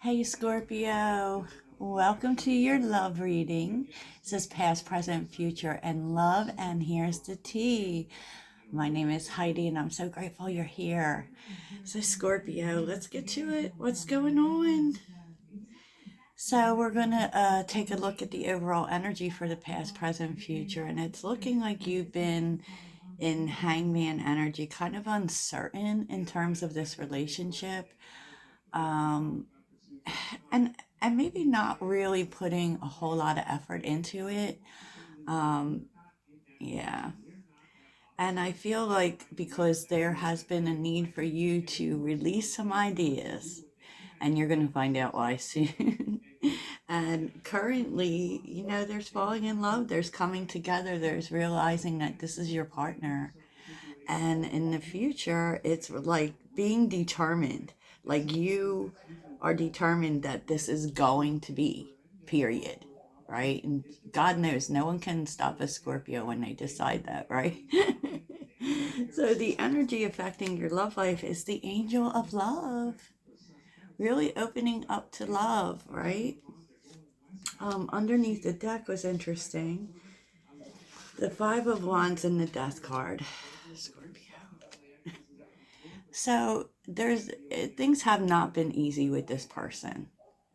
Hey Scorpio, welcome to your love reading. It says past, present, future, and love, and here's the tea. My name is Heidi, and I'm so grateful you're here. So, Scorpio, let's get to it. What's going on? So, we're going to take a look at the overall energy for the past, present, future, and it's looking like you've been in hangman energy, kind of uncertain in terms of this relationship. Um, and and maybe not really putting a whole lot of effort into it. Um, yeah. And I feel like because there has been a need for you to release some ideas, and you're going to find out why soon. And currently, there's falling in love, there's coming together, there's realizing that this is your partner. And in the future, it's like being determined. Like you are determined that this is going to be, period. Right? And God knows no one can stop a Scorpio when they decide that, right? So the energy affecting your love life is the angel of love. Really opening up to love, right? Underneath the deck was interesting. The Five of Wands and the Death card. Scorpio. So there's things have not been easy with this person.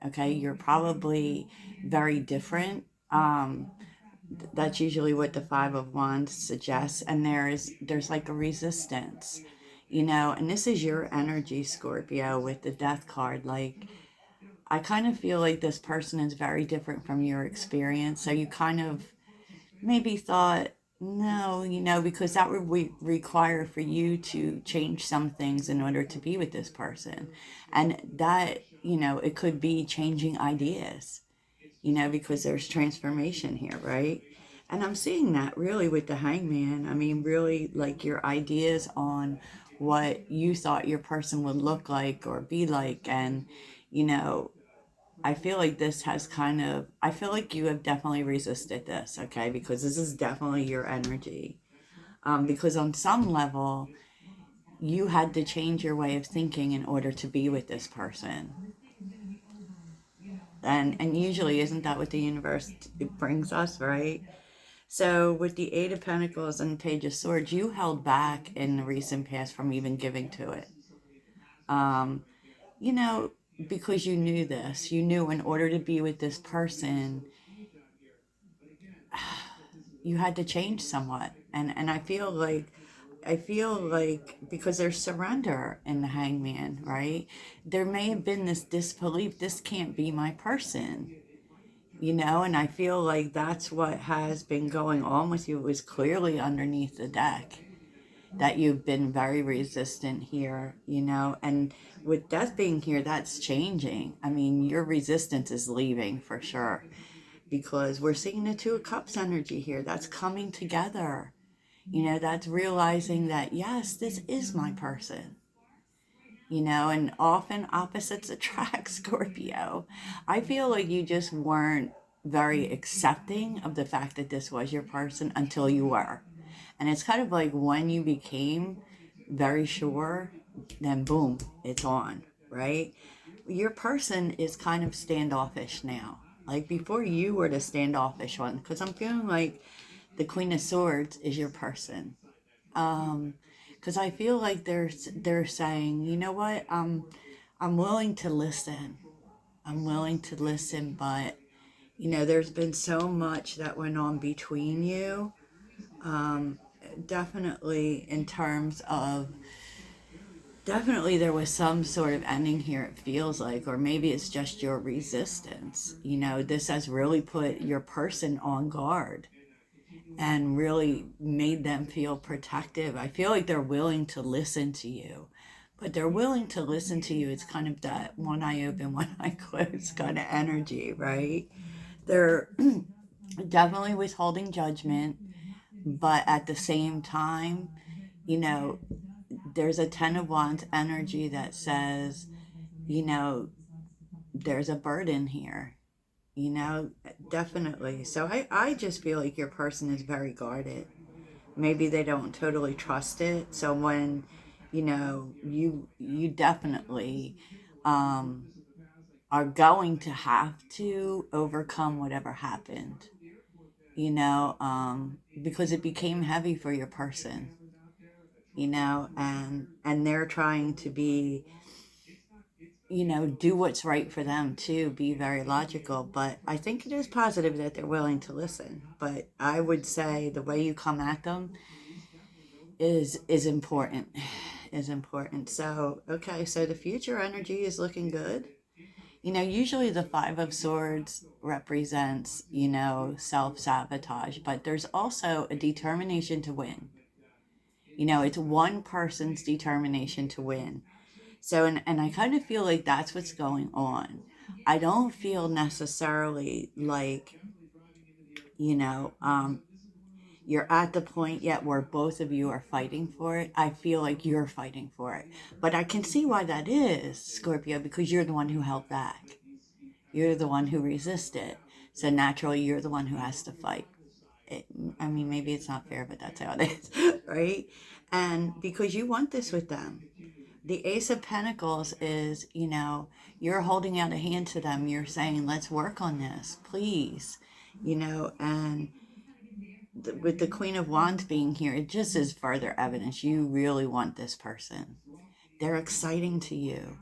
Okay, you're probably very different. That's usually what the Five of Wands suggests, and there's like a resistance, and this is your energy, Scorpio, with the Death card. Like I kind of feel like this person is very different from your experience, so you kind of maybe thought, no, because that would require for you to change some things in order to be with this person. And that, it could be changing ideas, because there's transformation here, right? And I'm seeing that really with the hangman. I mean, really like your ideas on what you thought your person would look like or be like. And, you know, I feel like this has I feel like you have definitely resisted this, okay? Because this is definitely your energy. Because on some level, you had to change your way of thinking in order to be with this person. And usually, isn't that what the universe brings us, right? So, with the Eight of Pentacles and Page of Swords, you held back in the recent past from even giving to it. Um, you know, because you knew this. You knew in order to be with this person, you had to change somewhat. And I feel like because there's surrender in the hangman, right? There may have been this disbelief, this can't be my person, and I feel like that's what has been going on with you. It was clearly underneath the deck that you've been very resistant here, and with death being here, that's changing. I mean, your resistance is leaving for sure because we're seeing the Two of Cups energy here. That's coming together. That's realizing that, yes, this is my person. And often opposites attract, Scorpio. I feel like you just weren't very accepting of the fact that this was your person until you were. And it's kind of like when you became very sure, then boom, it's on, right? Your person is kind of standoffish now. Like before, you were the standoffish one, because I'm feeling like the Queen of Swords is your person. Because I feel like they're saying, you know what, I'm willing to listen. I'm willing to listen, but there's been so much that went on between you. Um, definitely in terms of definitely there was some sort of ending here, it feels like, or maybe it's just your resistance. This has really put your person on guard and really made them feel protective. I feel like they're willing to listen to you, but they're willing to listen to you. It's kind of that one eye open, one eye closed kind of energy, right? They're definitely withholding judgment, but at the same time, you know, there's a Ten of Wands energy that says, you know, there's a burden here, you know, definitely. So I just feel like your person is very guarded. Maybe they don't totally trust it. So when, you definitely um, are going to have to overcome whatever happened, because it became heavy for your person, and they're trying to be, do what's right for them too, be very logical. But I think it is positive that they're willing to listen. But I would say the way you come at them is important, is important. So, okay, so the future energy is looking good. Usually the Five of Swords represents, self sabotage, but there's also a determination to win. It's one person's determination to win. So, and I kind of feel like that's what's going on. I don't feel necessarily like, you know, um, you're at the point yet where both of you are fighting for it. I feel like you're fighting for it. But I can see why that is, Scorpio, because you're the one who held back. You're the one who resisted. So naturally, you're the one who has to fight. It, I mean, maybe it's not fair, but that's how it is, right? And because you want this with them. The Ace of Pentacles is, you're holding out a hand to them. You're saying, let's work on this, please. And with the Queen of Wands being here, it just is further evidence you really want this person. They're exciting to you.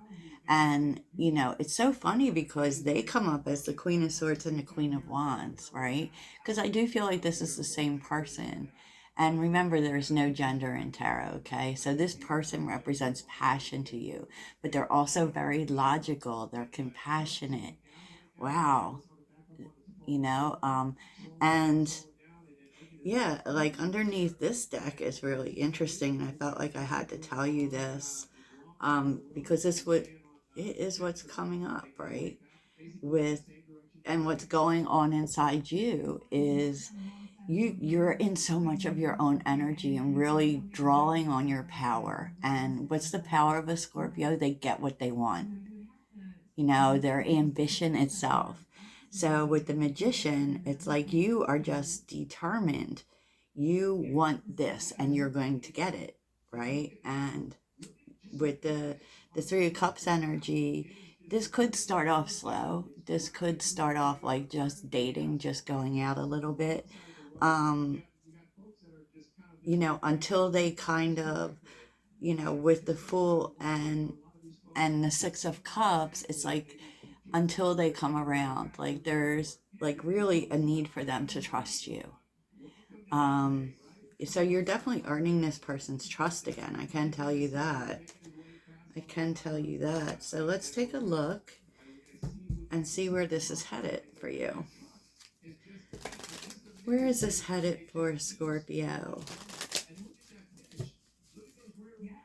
And, it's so funny because they come up as the Queen of Swords and the Queen of Wands, right? Because I do feel like this is the same person. And remember, there's no gender in tarot, okay? So this person represents passion to you, but they're also very logical. They're compassionate. Wow. And yeah, like underneath this deck is really interesting. And I felt like I had to tell you this, because it is what's coming up, right? With and what's going on inside you is you're in so much of your own energy and really drawing on your power. And what's the power of a Scorpio? They get what they want, their ambition itself. So with the Magician, it's like you are just determined. You want this and you're going to get it, right? And with the Three of Cups energy, this could start off slow. This could start off like just dating, just going out a little bit. Um, until they kind of, with the Fool and the Six of Cups, it's like until they come around, like there's like really a need for them to trust you. Um, so you're definitely earning this person's trust again. I can tell you that. I can tell you that. So let's take a look and see where this is headed for you. Where is this headed for Scorpio?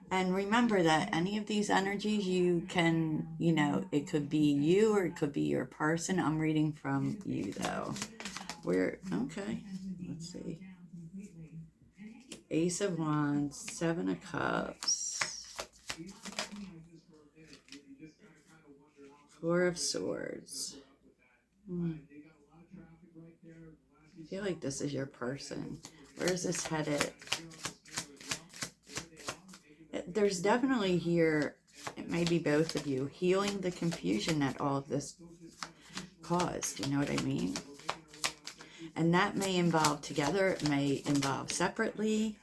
And remember that any of these energies, you can, it could be you or it could be your person. I'm reading from you though. Okay, let's see. Ace of Wands, Seven of Cups, Four of Swords. I feel like this is your person. Where is this headed? There's definitely here, it may be both of you, healing the confusion that all of this caused. You know what I mean? And that may involve together, it may involve separately,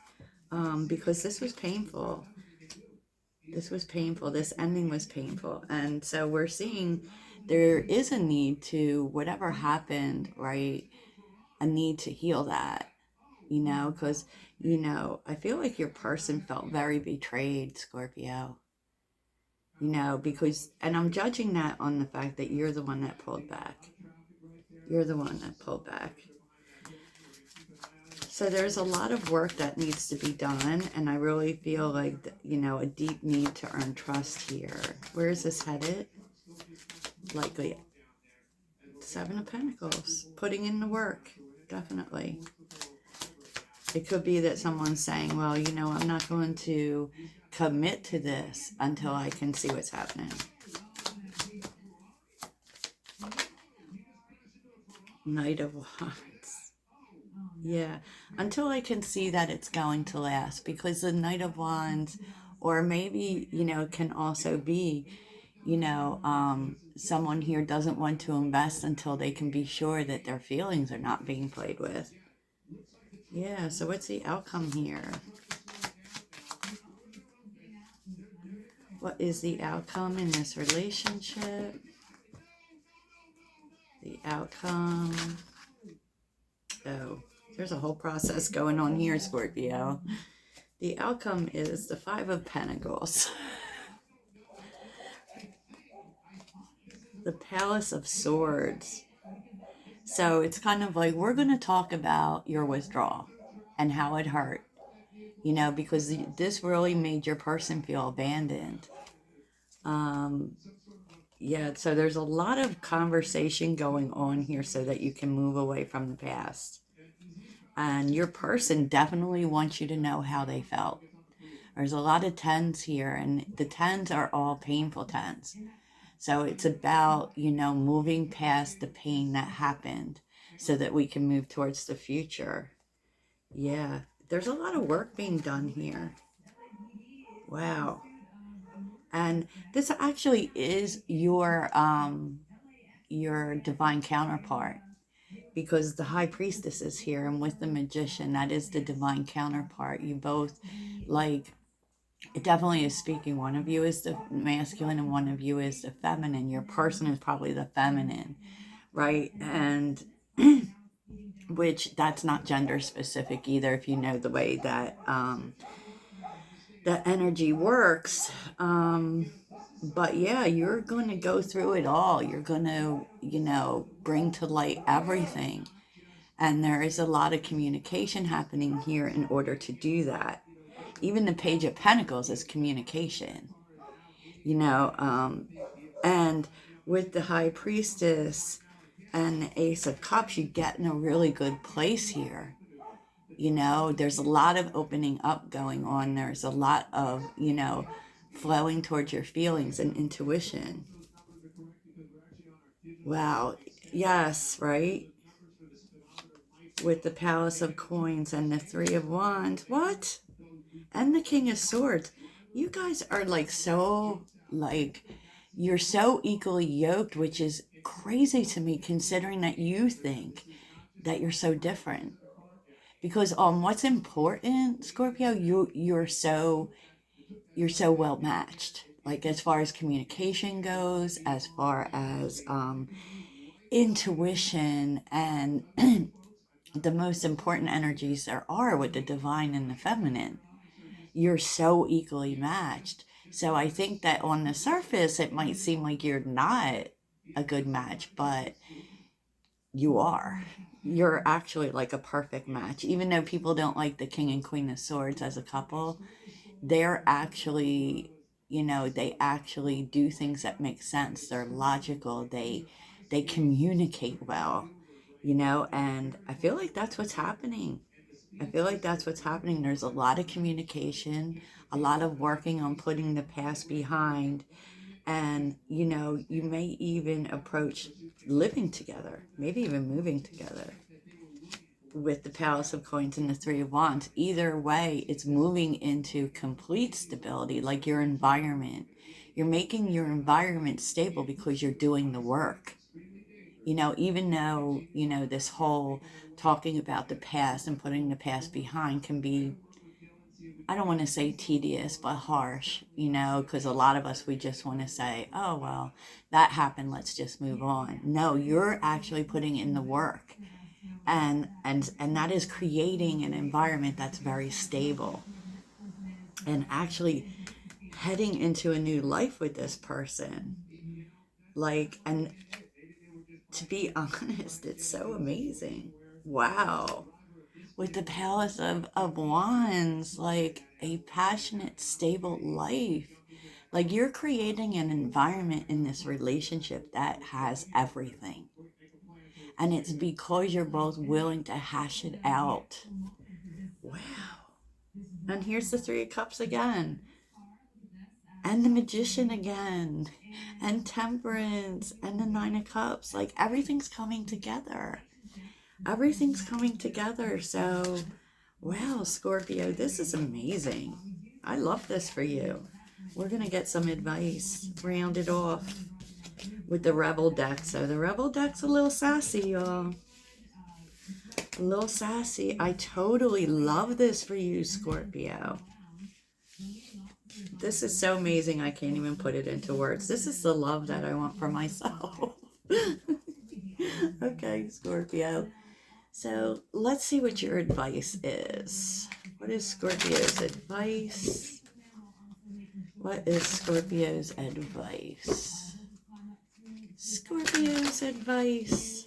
because this was painful. This was painful. This ending was painful. And so we're seeing there is a need to, whatever happened, right? A need to heal that, because, I feel like your person felt very betrayed, Scorpio, because, and I'm judging that on the fact that you're the one that pulled back. You're the one that pulled back. So there's a lot of work that needs to be done, and I really feel like, a deep need to earn trust here. Where is this headed? Likely Seven of Pentacles. Putting in the work, definitely. It could be that someone's saying, well, I'm not going to commit to this until I can see what's happening. Knight of Wands. Yeah, until I can see that it's going to last, because the Knight of Wands, or maybe, can also be, Someone here doesn't want to invest until they can be sure that their feelings are not being played with. Yeah, so what's the outcome here? What is the outcome in this relationship? The outcome. Oh, there's a whole process going on here, Scorpio. The outcome is the Five of Pentacles. The Palace of Swords. So it's kind of like, we're going to talk about your withdrawal and how it hurt, because this really made your person feel abandoned. Yeah, so there's a lot of conversation going on here so that you can move away from the past. And your person definitely wants you to know how they felt. There's a lot of tens here, and the tens are all painful tens. So it's about, moving past the pain that happened so that we can move towards the future. Yeah, there's a lot of work being done here. Wow. And this actually is your divine counterpart, because the high priestess is here, and with the magician, that is the divine counterpart. You both, like, it definitely is speaking. One of you is the masculine and one of you is the feminine. Your person is probably the feminine, right? And which, that's not gender specific either, if you know the way that that energy works. But yeah, you're going to go through it all. You're going to, bring to light everything. And there is a lot of communication happening here in order to do that. Even the Page of Pentacles is communication, and with the High Priestess and the Ace of Cups, you get in a really good place here. There's a lot of opening up going on. There's a lot of, flowing towards your feelings and intuition. Wow. Yes, right? With the Palace of Coins and the Three of Wands. What? And the King of Swords. You guys are you're so equally yoked, which is crazy to me, considering that you think that you're so different. Because what's important, Scorpio, you're so well matched. Like, as far as communication goes, as far as intuition, and the most important energies there are with the divine and the feminine. You're so equally matched. So I think that on the surface, it might seem like you're not a good match, but you are. You're actually like a perfect match. Even though people don't like the King and Queen of Swords as a couple, they're actually, they actually do things that make sense. They're logical. They communicate well, and I feel like that's what's happening. I feel like that's what's happening. There's a lot of communication, a lot of working on putting the past behind. And, you may even approach living together, maybe even moving together with the Palace of Coins and the Three of Wands. Either way, it's moving into complete stability, like your environment. You're making your environment stable because you're doing the work. Even though, this whole talking about the past and putting the past behind can be, I don't want to say tedious, but harsh, because a lot of us, we just want to say, oh, well, that happened, let's just move on. No, you're actually putting in the work. And that is creating an environment that's very stable, and actually heading into a new life with this person. And to be honest, it's so amazing. Wow. With the Palace of Wands, like a passionate, stable life. Like, you're creating an environment in this relationship that has everything. And it's because you're both willing to hash it out. Wow. And here's the Three of Cups again. And the Magician again. And Temperance. And the Nine of Cups. Like, everything's coming together. Everything's coming together. So, wow, Scorpio, this is amazing. I love this for you. We're going to get some advice rounded off with the Rebel deck. So the Rebel deck's a little sassy, y'all. A little sassy. I totally love this for you, Scorpio. This is so amazing. I can't even put it into words. This is the love that I want for myself. Okay, Scorpio. So let's see what your advice is. What is Scorpio's advice? What is Scorpio's advice? Scorpio's advice.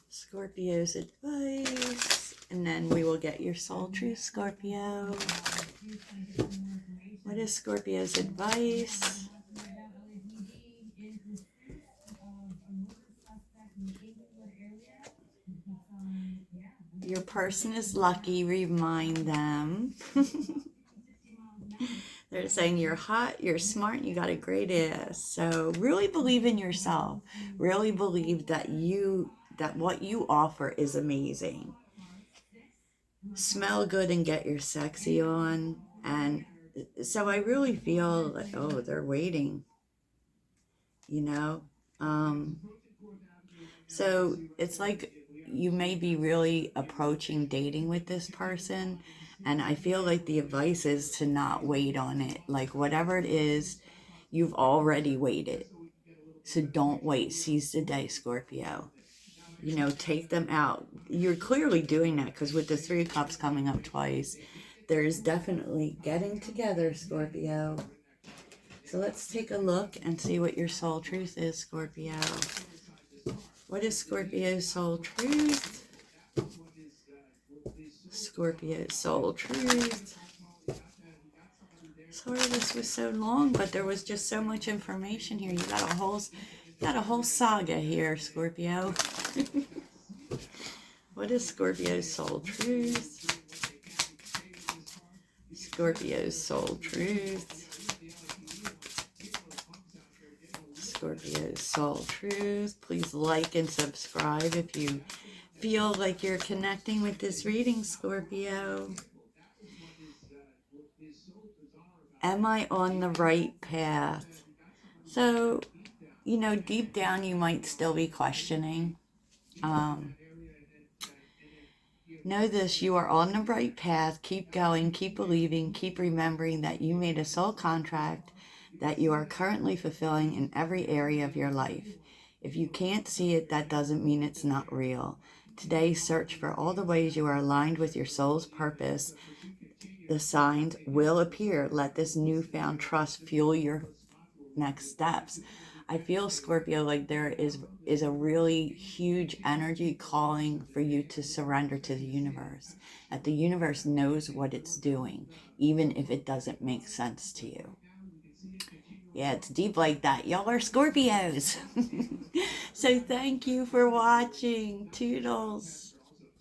Scorpio's advice. And then we will get your soul truth, Scorpio. What is Scorpio's advice? Your person is lucky. Remind them. They're saying you're hot, you're smart, you got a great ass. So really believe in yourself. Really believe that what you offer is amazing. Smell good and get your sexy on. And so I really feel like, oh, they're waiting. You know? So it's like you may be really approaching dating with this person, and I feel like the advice is to not wait on it. Like whatever it is, you've already waited. So don't wait. Seize the day, Scorpio. You know, take them out. You're clearly doing that because with the Three of Cups coming up twice, there's definitely getting together, Scorpio. So let's take a look and see what your soul truth is, Scorpio. What is Scorpio's soul truth? Scorpio's soul truth. Sorry this was so long, but there was just so much information here. You got a whole saga here, Scorpio. What is Scorpio's soul truth? Scorpio's soul truth. Scorpio's soul truth. Please like and subscribe if you feel like you're connecting with this reading, Scorpio. Am I on the right path? So, you know, deep down you might still be questioning. Know this, you are on the right path. Keep going, keep believing, keep remembering that you made a soul contract that you are currently fulfilling in every area of your life. If you can't see it, that doesn't mean it's not real. Today, search for all the ways you are aligned with your soul's purpose. The signs will appear. Let this newfound trust fuel your next steps. I feel, Scorpio, like there is a really huge energy calling for you to surrender to the universe. That the universe knows what it's doing, even if it doesn't make sense to you. Yeah, it's deep like that. Y'all are Scorpios. So thank you for watching. Toodles.